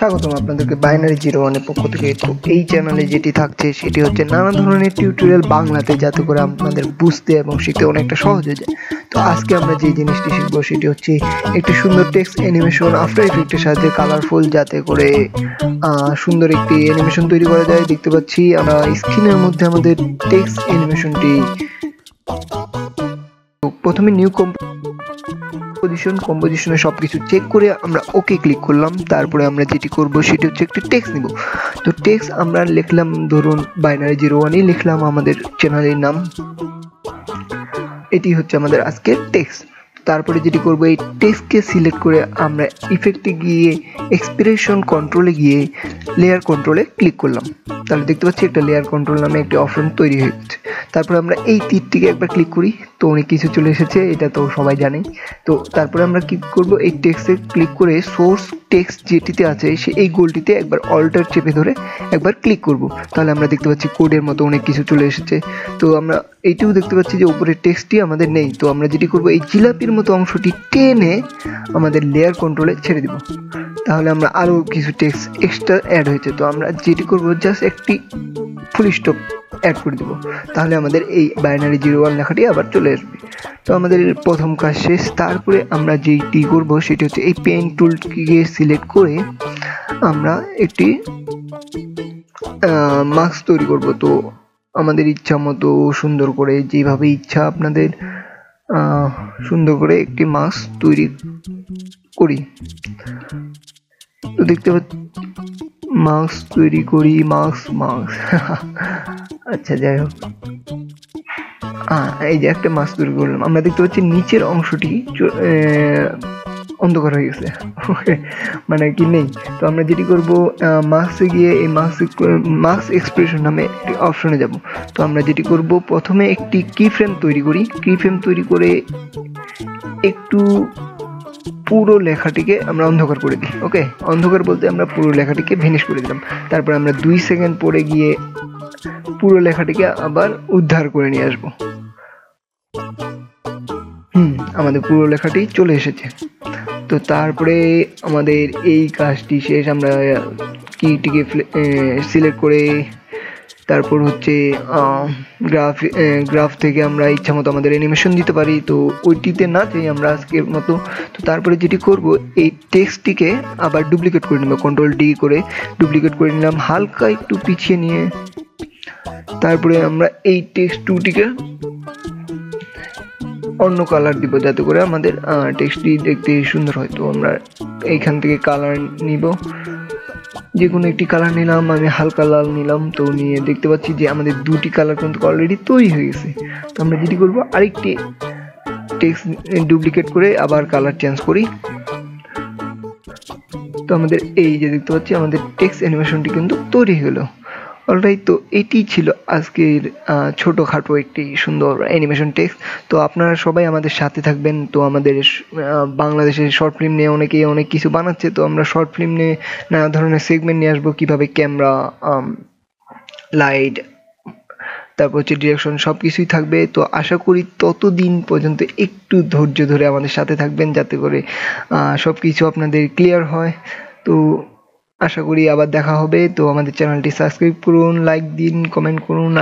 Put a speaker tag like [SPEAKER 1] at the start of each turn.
[SPEAKER 1] স্বাগতম আপনাদেরকে binary zero ওয়ানের পক্ষ থেকে। তো এই চ্যানেলে যেটি থাকছে সেটি হচ্ছে নানা ধরনের টিউটোরিয়াল বাংলাতে, যাতে করে আপনাদের বুঝতে এবং শিখতে অনেকটা সহজ হয়ে যায়। তো আজকে আমরা যে জিনিসটি শিখবো সেটি হচ্ছে একটি সুন্দর টেক্সট অ্যানিমেশন আফটার ইফেক্টের সাহায্যে কালারফুল, যাতে করে সুন্দর একটি অ্যানিমেশন তৈরি করা যায়। দেখতে পাচ্ছি আমরা স্ক্রিনের মধ্যে আমাদের টেক্সট অ্যানিমেশনটি। প্রথমে নিউ কম্পোজিশনে সবকিছু চেক করে আমরা ওকে ক্লিক করলাম। তারপরে আমরা যেটি করব সেটি হচ্ছে একটি টেক্সট নিব। তো টেক্সট আমরা লিখলাম, ধরুন বাইনারি জিরো ওয়ানই লিখলাম আমাদের চ্যানেলের নাম। এটি হচ্ছে আমাদের আজকের টেক্সট। তারপরে যেটি করব, এই টেক্সটকে সিলেক্ট করে আমরা ইফেক্টে গিয়ে এক্সপ্রেশন কন্ট্রোলে গিয়ে লেয়ার কন্ট্রোলে ক্লিক করলাম। তাহলে দেখতে পাচ্ছি একটা লেয়ার কন্ট্রোল নামে একটি অপশন তৈরি হয়ে গেছে। তারপরে আমরা এই তীরটিকে একবার ক্লিক করি, তো অনেক কিছু চলে এসেছে, এটা তো সবাই জানে। তো তারপরে আমরা কি করব, এই টেক্সটে ক্লিক করে সোর্স টেক্সট যেটিতে আছে এই গোলটিতে একবার অল্টার চেপে ধরে একবার ক্লিক করব। তাহলে আমরা দেখতে পাচ্ছি কোডের মতো অনেক কিছু চলে এসেছে। তো আমরা এইটিও দেখতে পাচ্ছি যে উপরের টেক্সটটি আমাদের নেই। তো আমরা যেটি করব, এই জিলাপির মতো অংশটি টেনে আমাদের লেয়ার কন্ট্রোলে ছেড়ে দিব। তাহলে আমরা আরও কিছু টেক্সট এক্সট্রা অ্যাড হয়েছে। তো আমরা যেটি করব, জাস্ট একটি ফুল স্টপ অ্যাড করে দেব। তাহলে আমাদের এই বাইনারি জিরো ওয়ান লেখাটি আবার চলে আসবে। তো আমাদের প্রথম কাজ শেষ। তারপরে আমরা যেটি করব সেটি হচ্ছে এই পেন টুলটিকে সিলেক্ট করে আমরা একটি মাস্ক তৈরি করব। তো আমাদের ইচ্ছা মতো সুন্দর করে, যেভাবে ইচ্ছা আপনাদের, সুন্দর করে একটি মাস্ক তৈরি করি। তো দেখতে পাচ্ছি মাস্ক তৈরি করি, মাস্ক আচ্ছা যাই হোক, এই যে একটা মাস্ক তৈরি করলাম। আমরা দেখতে পাচ্ছি নিচের অংশটি অন্ধকার হয়ে গেছে, মানে কি নেই। তো আমরা যেটি করব, মাস্কে গিয়ে এই মাস্ক এক্সপ্রেশন নামে একটি অপশনে যাব। তো আমরা যেটি করব, প্রথমে একটি কি ফ্রেম তৈরি করি। কি ফ্রেম তৈরি করে একটু পুরো লেখাটিকে আমরা অন্ধকার করে দিই। ওকে, অন্ধকার বলতে আমরা পুরো লেখাটিকে ভ্যানিশ করে দিলাম। তারপর আমরা 2 সেকেন্ড পরে গিয়ে পুরো লেখাটিকে আবার উদ্ধার করে নিয়ে আসবো। আমাদের পুরো লেখাটি চলে এসেছে। তো তারপরে আমাদের এই কাজটি শেষ। আমরা কিটিকে সিলেক্ট করে তারপর হচ্ছে গ্রাফ থেকে আমরা ইচ্ছা মতো আমাদের অ্যানিমেশন দিতে পারি। তো ওইটিতে না চাই আমরা আজকের মতো। তো তারপরে যেটি করব, এই টেক্সটটিকে আবার ডুপ্লিকেট করে নেব, কন্ট্রোল ডি করে ডুপ্লিকেট করে নিলাম, হালকা একটু পিছিয়ে নিয়ে। তারপরে আমরা এই টেক্সট টুটিকে অন্য কালার দিব, যাতে করে আমাদের টেক্সটটি দেখতে সুন্দর হয়। তো আমরা এইখান থেকে কালার নিব, যে কোনো একটি কালার নিলাম, আমি হালকা লাল নিলাম। তো নিয়ে দেখতে পাচ্ছি যে আমাদের দুটি কালার কিন্তু অলরেডি তৈরি হয়ে গেছে। তো আমরা যেটি করব, আরেকটি টেক্সট ডুপ্লিকেট করে আবার কালার চেঞ্জ করি। তো আমাদের এই যে দেখতে পাচ্ছি আমাদের টেক্সট অ্যানিমেশনটি কিন্তু তৈরি হলো। অলরাইট, তো এটি ছিল আজকের ছোটোখাটো একটি সুন্দর অ্যানিমেশন টেক্সট। তো আপনারা সবাই আমাদের সাথে থাকবেন। তো আমাদের বাংলাদেশের শর্ট ফিল্ম নিয়ে অনেকেই অনেক কিছু বানাচ্ছে। তো আমরা শর্ট ফিল্ম নিয়ে নানা ধরনের সেগমেন্ট নিয়ে আসবো, কীভাবে ক্যামেরা, লাইট, তারপর হচ্ছে ডিরেকশন, সব কিছুই থাকবে। তো আশা করি ততদিন পর্যন্ত একটু ধৈর্য ধরে আমাদের সাথে থাকবেন, যাতে করে সব কিছু আপনাদের ক্লিয়ার হয়। তো আশা করি আবার দেখা হবে। তো আমাদের চ্যানেলটি সাবস্ক্রাইব করুন, লাইক দিন, কমেন্ট করুন।